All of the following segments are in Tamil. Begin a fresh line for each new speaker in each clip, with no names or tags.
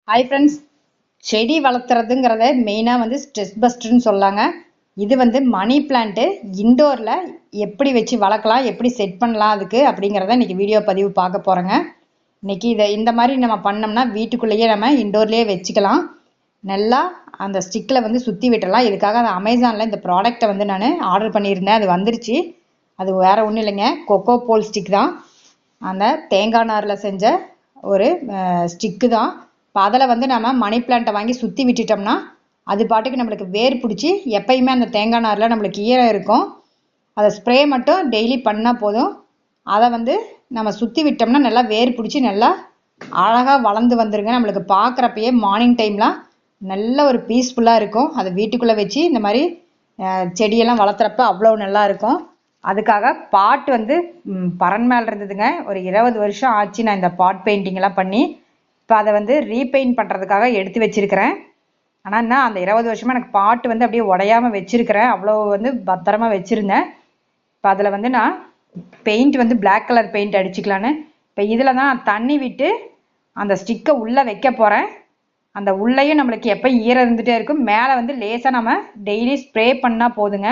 ஹாய் ஃப்ரெண்ட்ஸ், செடி வளர்த்துறதுங்கிறத மெயினாக வந்து ஸ்ட்ரெஸ் பஸ்டர்னு சொல்லாங்க. இது வந்து மணி பிளான்ட்டு இண்டோரில் எப்படி வச்சு வளர்க்கலாம், எப்படி செட் பண்ணலாம் அதுக்கு அப்படிங்கிறத இன்றைக்கி வீடியோ பதிவு பார்க்க போகிறேங்க. இன்றைக்கி இந்த மாதிரி நம்ம பண்ணோம்னா வீட்டுக்குள்ளேயே நம்ம இண்டோர்லேயே வச்சுக்கலாம். நல்லா அந்த ஸ்டிக்கில் வந்து சுற்றி விட்டுடலாம். இதுக்காக அந்த அமேசானில் இந்த ப்ராடக்டை வந்து நான் ஆர்டர் பண்ணியிருந்தேன். அது வந்துருச்சு. அது வேறு ஒன்றும் இல்லைங்க, கொக்கோ போல் ஸ்டிக் தான். அந்த தேங்காய் நாரில் செஞ்ச ஒரு ஸ்டிக்கு தான். இப்போ அதில் வந்து நம்ம மணி பிளான்ட்டை வாங்கி சுற்றி விட்டுட்டோம்னா அது பாட்டுக்கு நம்மளுக்கு வேர் பிடிச்சி எப்பயுமே அந்த தேங்காய் நாரில் நம்மளுக்கு ஈரம் இருக்கும். அதை ஸ்ப்ரே மட்டும் டெய்லி பண்ணால் போதும். அதை வந்து நம்ம சுற்றி விட்டோம்னா நல்லா வேர் பிடிச்சி நல்லா அழகாக வளர்ந்து வந்துருங்க. நம்மளுக்கு பார்க்குறப்பயே மார்னிங் டைம்லாம் நல்ல ஒரு பீஸ்ஃபுல்லாக இருக்கும். அதை வீட்டுக்குள்ளே வச்சு இந்த மாதிரி செடியெல்லாம் வளர்த்துறப்ப அவ்வளோ நல்லா இருக்கும். அதுக்காக பாட் வந்து பரன் மேல் இருந்ததுங்க. ஒரு 20 வருஷம் ஆச்சு நான் இந்த பாட் பெயிண்டிங்கெல்லாம் பண்ணி. இப்போ அதை வந்து ரீபெயிண்ட் பண்ணுறதுக்காக எடுத்து வச்சிருக்கிறேன். ஆனால் என்ன, அந்த 20 வருஷமாக எனக்கு பாட்டு வந்து அப்படியே உடையாமல் வச்சிருக்கிறேன். அவ்வளோ வந்து பத்திரமா வச்சுருந்தேன். இப்போ அதில் வந்து நான் பெயிண்ட் வந்து பிளாக் கலர் பெயிண்ட் அடிச்சுக்கலான்னு இப்போ இதில் தான் தண்ணி விட்டு அந்த ஸ்டிக்கை உள்ளே வைக்க போகிறேன். அந்த உள்ளேயும் நம்மளுக்கு எப்போ ஈரம் இருந்துகிட்டே இருக்கும். மேலே வந்து லேசாக நம்ம டெய்லி ஸ்ப்ரே பண்ணால் போதுங்க.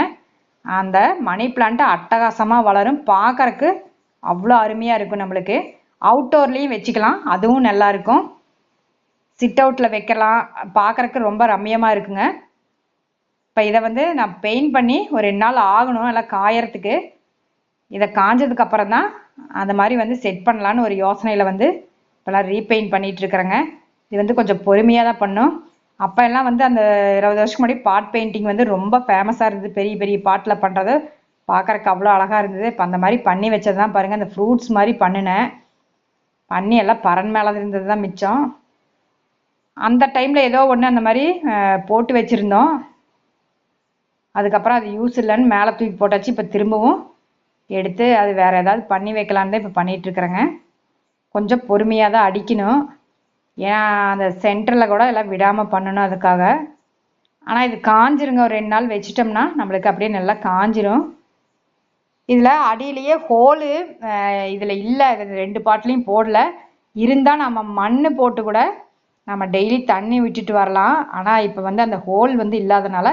அந்த மணி பிளான்ட்டு அட்டகாசமாக வளரும். பார்க்கறக்கு அவ்வளோ அருமையாக இருக்கும். நம்மளுக்கு அவுட்டோர்லேயும் வச்சுக்கலாம், அதுவும் நல்லா இருக்கும். சிட் அவுட்டில் வைக்கலாம், பார்க்கறக்கு ரொம்ப ரம்மியமாக இருக்குங்க. இப்போ இதை வந்து நான் பெயிண்ட் பண்ணி ஒரு 2 நாள் ஆகணும் எல்லாம் காயறதுக்கு. இதை காஞ்சதுக்கு அப்புறம் தான் அந்த மாதிரி வந்து செட் பண்ணலான்னு ஒரு யோசனையில் வந்து இப்போலாம் ரீபெயிண்ட் பண்ணிட்டு இருக்கிறேங்க. இது வந்து கொஞ்சம் பொறுமையாக தான் பண்ணும். அப்போ எல்லாம் வந்து அந்த 20 வருஷம் முன்னாடி பாட் பெயிண்டிங் வந்து ரொம்ப ஃபேமஸாக இருந்தது. பெரிய பெரிய பாட்டில் பண்ணுறது பார்க்கறக்கு அவ்வளோ அழகாக இருந்தது. இப்போ அந்த மாதிரி பண்ணி வச்சது தான் பாருங்கள். அந்த ஃப்ரூட்ஸ் மாதிரி பண்ணினேன். பண்ணி எல்லாம் பரன் மேலே இருந்தது தான் மிச்சம். அந்த டைமில் ஏதோ ஒன்று அந்த மாதிரி போட்டு வச்சுருந்தோம். அதுக்கப்புறம் அது யூஸ் இல்லைன்னு மேலே தூக்கி போட்டாச்சு. இப்போ திரும்பவும் எடுத்து அது வேறு ஏதாவது பண்ணி வைக்கலான்னு தான் இப்போ பண்ணிகிட்ருக்குறேங்க. கொஞ்சம் பொறுமையாக தான் அடிக்கணும், ஏன்னா அந்த சென்டரில் கூட எல்லாம் விடாமல் பண்ணணும் அதுக்காக. ஆனால் இது காஞ்சிருங்க. ஒரு 2 நாள் வச்சிட்டோம்னா நம்மளுக்கு அப்படியே நல்லா காஞ்சிரும். இதில் அடியிலேயே ஹோலு இதில் இல்லை, இது 2 பாட்லேயும் போடல. இருந்தால் நம்ம மண் போட்டு கூட நம்ம டெய்லி தண்ணி விட்டுட்டு வரலாம். ஆனால் இப்போ வந்து அந்த ஹோல் வந்து இல்லாதனால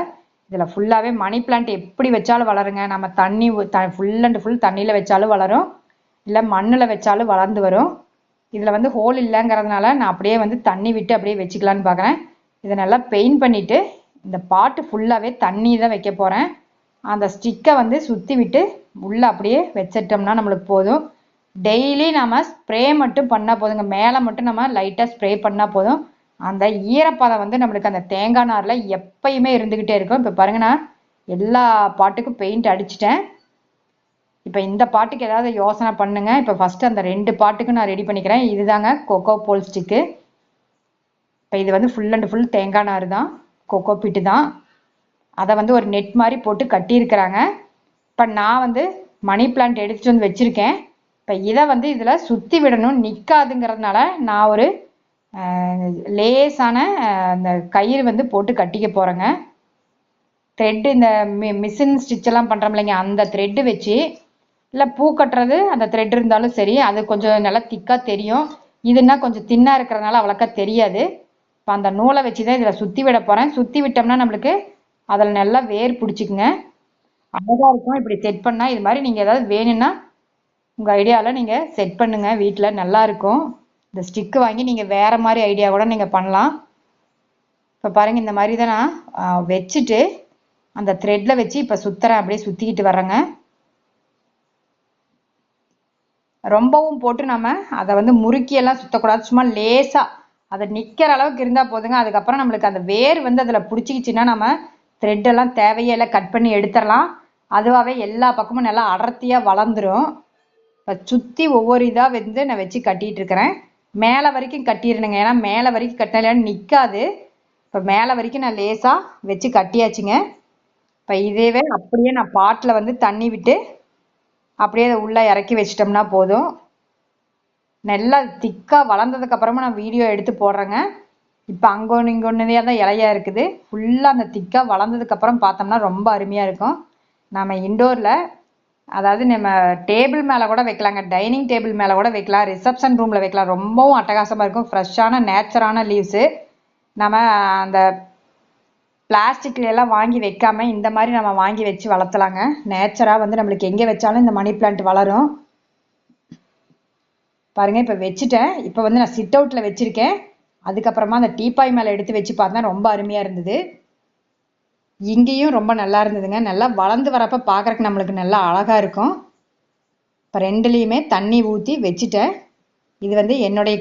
இதில் ஃபுல்லாகவே மணி பிளான்ட் எப்படி வச்சாலும் வளருங்க. நம்ம தண்ணி ஃபுல் அண்ட் ஃபுல் தண்ணியில் வச்சாலும் வளரும், இல்லை மண்ணில் வச்சாலும் வளர்ந்து வரும். இதில் வந்து ஹோல் இல்லைங்கிறதுனால நான் அப்படியே வந்து தண்ணி விட்டு அப்படியே வச்சுக்கலான்னு பார்க்குறேன். இதை நல்லா பெயிண்ட் பண்ணிவிட்டு இந்த பாட்டு ஃபுல்லாகவே தண்ணி தான் வைக்க போகிறேன். அந்த ஸ்டிக்கை வந்து சுற்றி விட்டு உள்ளே அப்படியே வச்சிட்டோம்னா நம்மளுக்கு போதும். டெய்லி நம்ம ஸ்ப்ரே மட்டும் பண்ணால் போதுங்க. மேலே மட்டும் நம்ம லைட்டாக ஸ்ப்ரே பண்ணால் போதும். அந்த ஈரப்பதம் வந்து நம்மளுக்கு அந்த தேங்காய் நாரில் எப்பயுமே இருந்துக்கிட்டே இருக்கும். இப்போ பாருங்கன்னா எல்லா பாட்டுக்கும் பெயிண்ட் அடிச்சிட்டேன். இப்போ இந்த பாட்டுக்கு ஏதாவது யோசனை பண்ணுங்க. இப்போ ஃபஸ்ட்டு அந்த 2 பாட்டுக்கும் நான் ரெடி பண்ணிக்கிறேன். இதுதாங்க கொக்கோ போல் ஸ்டிக்கு. இப்போ இது வந்து ஃபுல் அண்ட் ஃபுல் தேங்காய் நார் தான், கொக்கோ பிட்டு தான். அதை வந்து ஒரு நெட் மாதிரி போட்டு கட்டியிருக்கிறாங்க. இப்போ நான் வந்து மணி பிளான்ட் எடுத்துகிட்டு வந்து வச்சுருக்கேன். இப்போ இதை வந்து இதில் சுற்றி விடணும், நிற்காதுங்கிறதுனால நான் ஒரு லேசான அந்த கயிறு வந்து போட்டு கட்டிக்க போகிறேங்க. த்ரெட்டு இந்த மிஷின் ஸ்டிச்செல்லாம் பண்ணுறோம் இல்லைங்க, அந்த த்ரெட்டு வச்சு, இல்லை பூ கட்டுறது அந்த த்ரெட் இருந்தாலும் சரி, அது கொஞ்சம் நல்லா திக்காக தெரியும். இதுன்னா கொஞ்சம் தின்னாக இருக்கிறதுனால அவ்வளோக்கா தெரியாது. இப்போ அந்த நூலை வச்சு தான் இதில் சுற்றி விட போகிறேன். சுற்றி விட்டோம்னா நம்மளுக்கு அதில் நல்லா வேர் பிடிச்சிக்குங்க, அழகாக இருக்கும். இப்படி செட் பண்ணால் இது மாதிரி நீங்கள் ஏதாவது வேணும்னா உங்கள் ஐடியாவில் நீங்கள் செட் பண்ணுங்கள், வீட்டில் நல்லாயிருக்கும். இந்த ஸ்டிக்கு வாங்கி நீங்கள் வேறு மாதிரி ஐடியா கூட நீங்கள் பண்ணலாம். இப்போ பாருங்கள், இந்த மாதிரி தான் நான் வச்சுட்டு அந்த த்ரெட்டில் வச்சு இப்போ சுற்றுறேன், அப்படியே சுற்றிக்கிட்டு வர்றேங்க. ரொம்பவும் போட்டு நம்ம அதை வந்து முறுக்கியெல்லாம் சுற்றக்கூடாது. சும்மா லேசாக அதை நிற்கிற அளவுக்கு இருந்தால் போதுங்க. அதுக்கப்புறம் நம்மளுக்கு அந்த வேர் வந்து அதில் பிடிச்சிக்கிச்சின்னா நம்ம த்ரெட்டெல்லாம் தேவையே இல்லை, கட் பண்ணி எடுத்துடலாம். அதுவாகவே எல்லா பக்கமும் நல்லா அடர்த்தியாக வளர்ந்துடும். இப்போ சுற்றி ஒவ்வொரு இதாக வந்து நான் வச்சு கட்டிகிட்டு இருக்கிறேன். மேலே வரைக்கும் கட்டிடணுங்க, ஏன்னா மேலே வரைக்கும் கட்டினாலும் நிற்காது. இப்போ மேலே வரைக்கும் நான் லேசாக வச்சு கட்டியாச்சுங்க. இப்போ இதேவே அப்படியே நான் பாட்டில் வந்து தண்ணி விட்டு அப்படியே அதை உள்ளே இறக்கி வச்சிட்டோம்னா போதும். நல்லா திக்காக வளர்ந்ததுக்கப்புறமா நான் வீடியோ எடுத்து போடுறேங்க. இப்போ அங்கே ஒன்று இங்கே ஒன்றுதே தான் இலையாக இருக்குது. ஃபுல்லாக அந்த திக்காக வளர்ந்ததுக்கப்புறம் பார்த்தோம்னா ரொம்ப அருமையாக இருக்கும். நம்ம இண்டோரில் அதாவது நம்ம டேபிள் மேலே கூட வைக்கலாங்க, டைனிங் டேபிள் மேலே கூட வைக்கலாம், ரிசப்ஷன் ரூமில் வைக்கலாம். ரொம்பவும் அட்டகாசமாக இருக்கும். ஃப்ரெஷ்ஷான நேச்சரான லீவ்ஸு. நம்ம அந்த பிளாஸ்டிக்ல எல்லாம் வாங்கி வைக்காம இந்த மாதிரி நம்ம வாங்கி வச்சு வளர்த்தலாங்க. நேச்சராக வந்து நம்மளுக்கு எங்கே வச்சாலும் இந்த மணி பிளான்ட் வளரும். பாருங்க, இப்போ வச்சுட்டேன். இப்போ வந்து நான் சிட் அவுட்டில் வச்சுருக்கேன். அதுக்கப்புறமா அந்த டீப்பாய் மேலே எடுத்து வச்சு பார்த்தா ரொம்ப அருமையாக இருந்தது. இங்கேயும் ரொம்ப நல்லா இருந்ததுங்க. நல்லா வளர்ந்து வரப்போ பார்க்குறக்கு நம்மளுக்கு நல்லா அழகாக இருக்கும். இப்போ ரெண்டுலேயுமே தண்ணி ஊற்றி வச்சுட்டேன். இது வந்து என்னுடைய